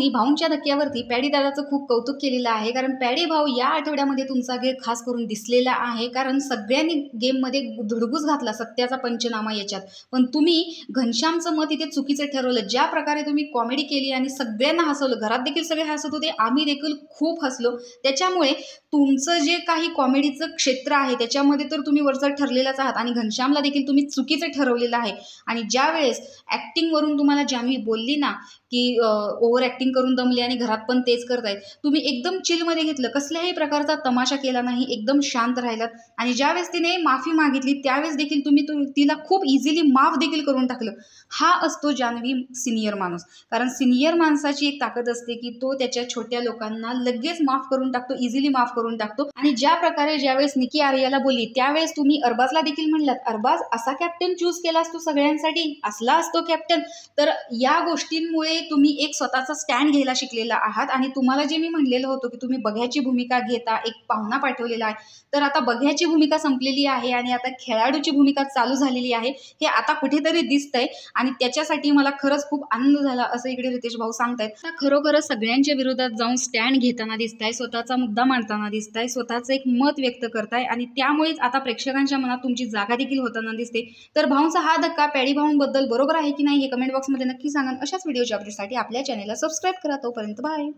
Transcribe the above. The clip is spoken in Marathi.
भाऊंनी भाऊंच्या धक्क्यावरती पॅडी दादाचं खूप कौतुक केलेलं आहे, कारण पॅडी भाऊ या आठवड्यामध्ये तुमचा खेळ खास करून दिसलेला आहे. कारण सगळ्यांनी गेममध्ये धुडगूस घातला सत्याचा पंचनामा याच्यात, पण तुम्ही घनश्यामचं मत इथे चुकीचं ठरवलं. ज्या प्रकारे तुम्ही कॉमेडी केली आणि सगळ्यांना हसवलं, घरात देखील सगळे हसत होते, आम्ही देखील खूप हसलो. त्याच्यामुळे तुमचं जे काही कॉमेडीचं क्षेत्र आहे त्याच्यामध्ये तर तुम्ही वरचढ ठरलेलाच आहात आणि घनश्यामला देखील तुम्ही चुकीचं ठरवलेलं आहे. आणि ज्या वेळेस ॲक्टिंगवरून तुम्हाला जान्हवी बोलली ना की ओव्हर ॲक्टिंग करून दमली आणि घरात पण तेच करतायत, तुम्ही एकदम चिलमध्ये घेतलं, कसल्याही प्रकारचा तमाशा केला नाही, एकदम शांत राहिलात. आणि ज्यावेळेस तिने माफी मागितली त्यावेळेस देखील तुम्ही तिला खूप इझिली माफ देखील करून टाकलं. हा असतो जान्हवी सिनियर माणूस. कारण सिनियर माणसाची एक ताकद असते की तो त्याच्या छोट्या लोकांना लगेच माफ करून टाकतो, इझिली माफ करून टाकतो. आणि ज्या प्रकारे ज्यावेळेस निकी आर्याला बोलली त्यावेळेस तुम्ही अरबाजला देखील म्हणलात, अरबाज असा कॅप्टन चूज केलास तू सगळ्यांसाठी, असला असतो कॅप्टन. तर या गोष्टींमुळे तुम्ही एक स्वतःचा स्टँड घ्यायला शिकलेला आहात. आणि तुम्हाला जे मी म्हणलेलं होतं की तुम्ही बघ्याची भूमिका घेता, एक पाहुणा पाठवलेला आहे, तर आता बघ्याची भूमिका संपलेली आहे आणि आता खेळाडूची भूमिका चालू झालेली आहे, हे आता कुठेतरी दिसतंय. आणि त्याच्यासाठी मला खरंच खूप आनंद झाला असं इकडे रितेश भाऊ सांगतायत. आता खरोखरच सगळ्यांच्या विरोधात जाऊन स्टँड घेताना दिसताय, स्वतःचा मुद्दा मांडताना दिसताय, स्वतःचं एक मत व्यक्त करताय आणि त्यामुळेच आता प्रेक्षकांच्या मनात तुमची जागा देखील होताना दिसते. तर भाऊंचा हा धक्का पॅडी भाऊंबद्दल बरोबर आहे की नाही हे कमेंट बॉक्समध्ये नक्की सांगा. अशाच व्हिडिओच्या अपडेटसाठी आपल्या चॅनलला सबस्क्राईब करा. तोपर्यंत बाय.